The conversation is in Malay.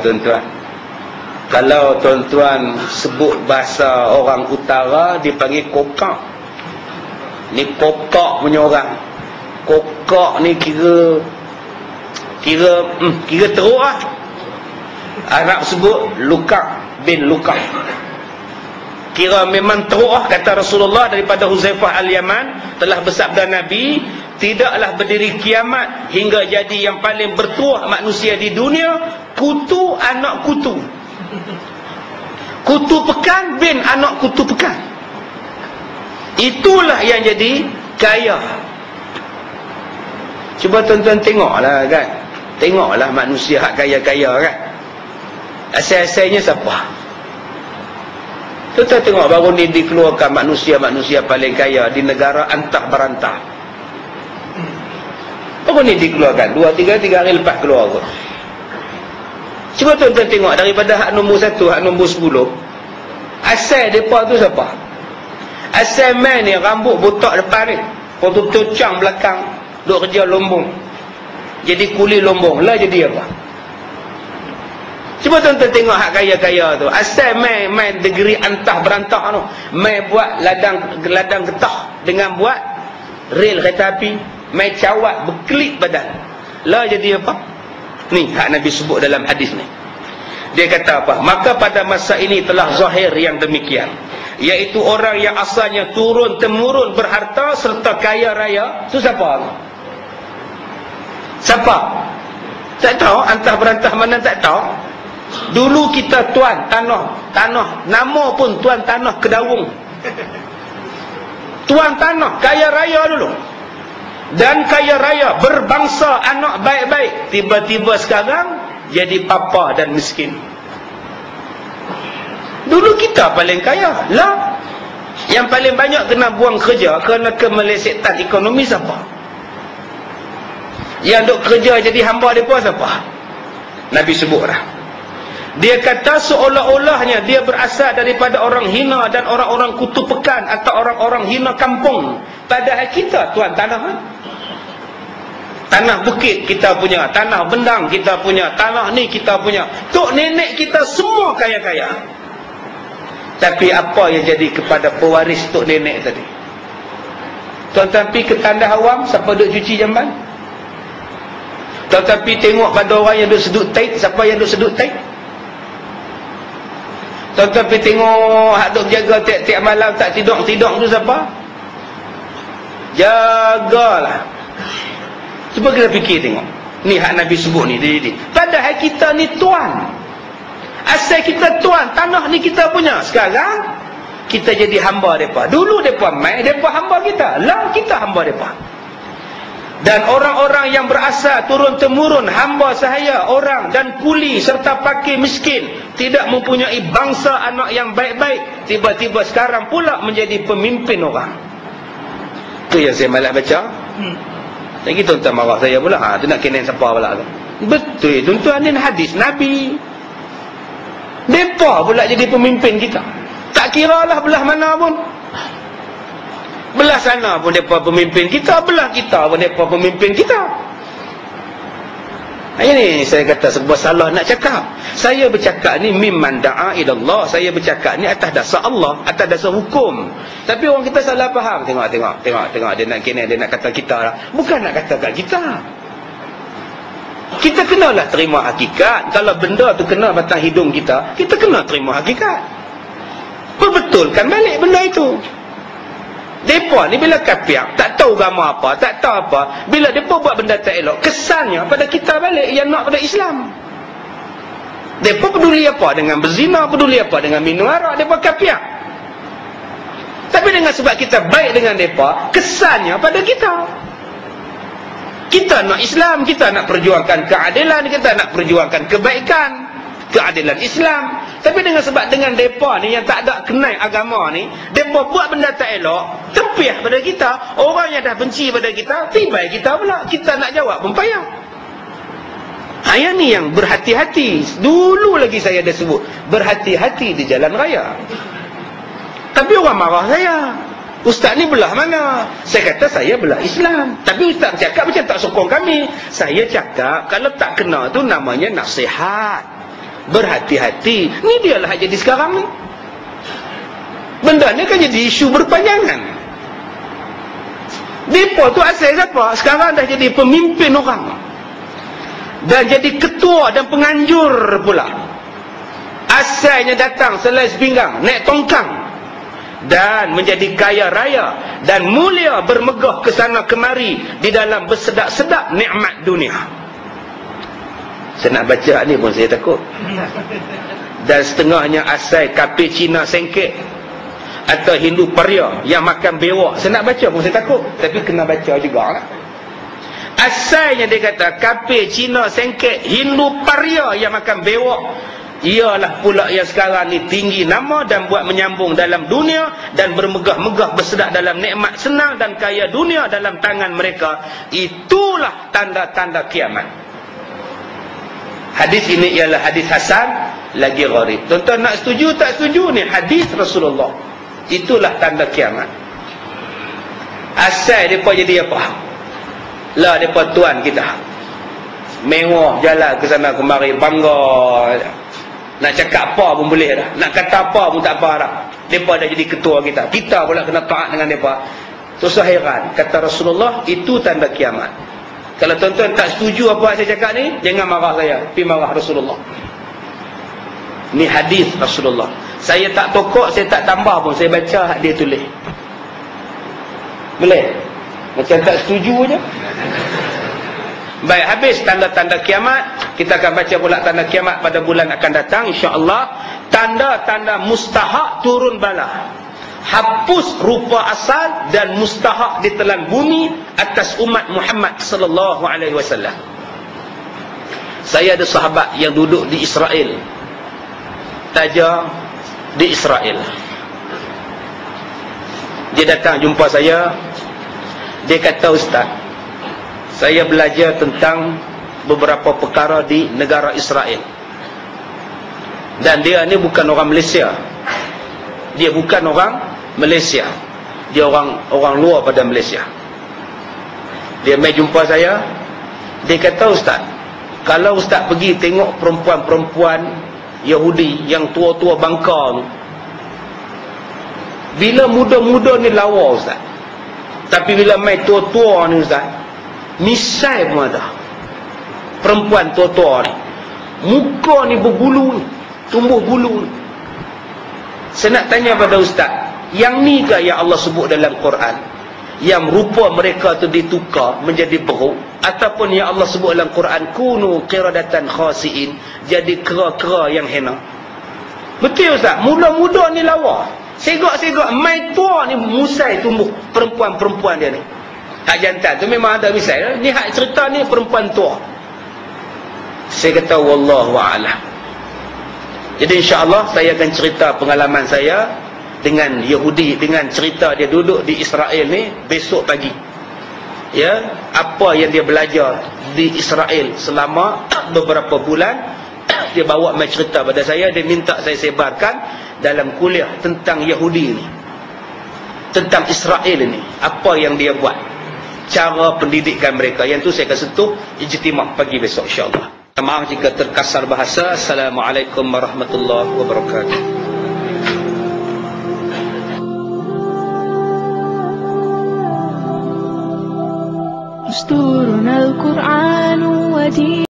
tuan-tuan. Kalau tuan-tuan sebut bahasa orang utara, dipanggil kokak. Ni kokak punya orang. Kokak ni kira teruk lah. Arab sebut Lukak bin Lukak. Kira memang teruk lah. Kata Rasulullah daripada Huzaifah Al-Yaman, telah bersabda Nabi, tidaklah berdiri kiamat hingga jadi yang paling bertuah manusia di dunia kutu anak kutu. Kutu pekan bin anak kutu pekan. Itulah yang jadi kaya. Cuba tuan-tuan tengoklah kan. Tengoklah manusia hak kaya-kaya kan. Asal-asalnya siapa? Tuan-tuan tengok baru ni dikeluarkan manusia-manusia paling kaya di negara antah berantah. Baru ni dikeluarkan 2-3 hari lepas keluar kot. Cuba tuan-tuan tengok daripada hak nombor 1, hak nombor 10. Asal mereka tu siapa? Asal man ni rambut botak depan ni, lepas tu cang belakang, duk kerja lombong, jadi kuli lombong lah. Jadi apa? Cuba tuan-tuan tengok hak kaya-kaya tu. Asal main negeri antah berantah tu, main buat ladang getah dengan buat rel kereta api, main cawat berkelip badan lah. Jadi apa? Ni hak Nabi sebut dalam hadis ni. Dia kata apa? Maka pada masa ini telah zahir yang demikian, iaitu orang yang asalnya turun-temurun berharta serta kaya raya. Itu siapa? Siapa? Tak tahu. Antah berantah mana tak tahu. Dulu kita tuan tanah, nama pun tuan tanah Kedaung. Tuan tanah, kaya raya dulu. Dan kaya raya, berbangsa, anak baik-baik. Tiba-tiba sekarang jadi papa dan miskin. Dulu kita paling kaya lah. Yang paling banyak kena buang kerja kerana kemelesetan ekonomi siapa? Yang duk kerja jadi hamba mereka siapa? Nabi sebut dah. Dia kata seolah-olahnya dia berasal daripada orang hina dan orang-orang kutu pekan atau orang-orang hina kampung. Padahal kita tuan tanah. Tanah bukit kita punya, tanah bendang kita punya, tanah ni kita punya. Tok nenek kita semua kaya-kaya. Tapi apa yang jadi kepada pewaris tok nenek tadi? Tuan-tuan pergi ke tandas awam, siapa duk cuci jamban? Tuan-tuan pergi tengok pada orang yang duk sedut taik, siapa yang duk sedut taik? Tuan-tuan pergi tengok hak duk jaga tiap-tiap malam tak tidur-tidur tu siapa? Jagalah. Cuba kita fikir tengok. Ni hak Nabi sebut ni. Padahal kita ni tuan. Asal kita tuan. Tanah ni kita punya. Sekarang kita jadi hamba mereka. Dulu mereka main, mereka hamba kita. Lah kita hamba mereka. Dan orang-orang yang berasal turun-temurun hamba sahaya, orang dan kuli serta pakir miskin, tidak mempunyai bangsa anak yang baik-baik, tiba-tiba sekarang pula menjadi pemimpin orang. Itu yang saya malas baca. Lagi tuan-tuan marah saya pula. Tu nak kena siapa pula tu? Betul tuan-tuan, ni hadis Nabi. Mereka pula jadi pemimpin kita. Tak kira lah belah mana pun. Belah sana pun mereka pemimpin kita, belah kita pun mereka pemimpin kita. Ini saya kata sebuah salah nak cakap. Saya bercakap ni mimman da'a ilallah. Saya bercakap ni atas dasar Allah, atas dasar hukum. Tapi orang kita salah faham. Tengok dia nak kena, dia nak kata kita lah. Bukan nak kata kat kita. Kita kenalah terima hakikat. Kalau benda tu kena batang hidung kita, kita kena terima hakikat. Perbetulkan balik benda itu. Mereka ni bila kafir, tak tahu agama apa, tak tahu apa, bila mereka buat benda tak elok, kesannya pada kita balik yang nak pada Islam. Mereka peduli apa dengan berzina, peduli apa dengan minum arak, mereka kafir. Tapi dengan sebab kita baik dengan mereka, kesannya pada kita. Kita nak Islam, kita nak perjuangkan keadilan, kita nak perjuangkan kebaikan, keadilan Islam. Tapi dengan sebab dengan mereka ni yang tak ada kenal agama ni, mereka buat benda tak elok, tepiah pada kita. Orang yang dah benci pada kita, tibai kita pula. Kita nak jawab pun payah. Yang ni yang berhati-hati. Dulu lagi saya dah sebut, berhati-hati di jalan raya. Tapi orang marah saya. Ustaz ni belah mana? Saya kata saya belah Islam. Tapi ustaz cakap macam tak sokong kami. Saya cakap kalau tak kena tu namanya nasihat. berhati-hati. Ni dialah jadi sekarang ni. Benda ni kan jadi isu berpanjangan. Mereka tu asal siapa? Sekarang dah jadi pemimpin orang. Dan jadi ketua dan penganjur pula. Asalnya datang selai sepinggang, naik tongkang. Dan menjadi kaya raya dan mulia bermegah ke sana kemari di dalam bersedak-sedak nikmat dunia. Saya nak baca ni pun saya takut. Dan setengahnya asal kafir Cina sengkek atau Hindu paria yang makan bewak. Saya nak baca pun saya takut, tapi kena baca juga lah. Asalnya dia kata kafir Cina sengkek, Hindu paria yang makan bewak, ialah pula yang sekarang ni tinggi nama dan buat menyambung dalam dunia dan bermegah-megah bersedak dalam nikmat senang dan kaya dunia dalam tangan mereka. Itulah tanda-tanda kiamat. Hadis ini ialah hadis hasan lagi gharib. Tuan-tuan nak setuju tak setuju, ni hadis Rasulullah. Itulah tanda kiamat. Asal mereka jadi apa? Lah mereka tuan kita, mewah jalan ke sana kemari, bangga. Nak cakap apa pun boleh dah. Nak kata apa pun tak apa dah. Mereka dah jadi ketua kita. Kita pula kena taat dengan mereka. Susah heran. Kata Rasulullah, itu tanda kiamat. Kalau tuan-tuan tak setuju apa saya cakap ni, jangan marah saya. Tapi marah Rasulullah. Ni hadis Rasulullah. Saya tak tokok, saya tak tambah pun. Saya baca dia tulis. Boleh? Macam tak setuju je. Baik, habis tanda-tanda kiamat. Kita akan baca pula tanda kiamat pada bulan akan datang, insya-Allah. Tanda-tanda mustahak turun bala. Hapus rupa asal dan mustahak ditelan bumi atas umat Muhammad sallallahu alaihi wasallam. Saya ada sahabat yang duduk di Israel. Taja di Israel. Dia datang jumpa saya. Dia kata, Ustaz, saya belajar tentang beberapa perkara di negara Israel. Dan dia ni bukan orang Malaysia. Dia bukan orang Malaysia. Dia orang luar pada Malaysia. Dia mai jumpa saya. Dia kata, Ustaz, kalau Ustaz pergi tengok perempuan-perempuan Yahudi yang tua-tua bangka ni, bila muda-muda ni lawa, Ustaz. Tapi bila mai tua-tua ni, Ustaz, misai pun ada. Perempuan tua-tua ni, muka ni berbulu ni, tumbuh bulu ni. Saya nak tanya pada Ustaz, yang ni ke yang Allah sebut dalam Quran, yang rupa mereka tu ditukar menjadi beruk, ataupun yang Allah sebut dalam Quran, kunu qiradatan khasiin, jadi kera-kera yang hina? Betul Ustaz, muda-muda ni lawa, segak-segak, mai tua ni musai tumbuh perempuan-perempuan dia ni. Hak jantan tu memang ada misal. Ni hak cerita ni perempuan tua. Saya kata wallahu a'lam. Jadi insya-Allah saya akan cerita pengalaman saya dengan Yahudi, dengan cerita dia duduk di Israel ni besok pagi. Ya, apa yang dia belajar di Israel selama beberapa bulan, dia bawa mai cerita pada saya. Dia minta saya sebarkan dalam kuliah tentang Yahudi ni, tentang Israel ni, apa yang dia buat, cara pendidikan mereka. Yang tu saya akan sentuh ijtimah pagi besok insya-Allah. Maaf jika terkasar bahasa. Assalamualaikum warahmatullahi wabarakatuh. دستورنا القرآن ودين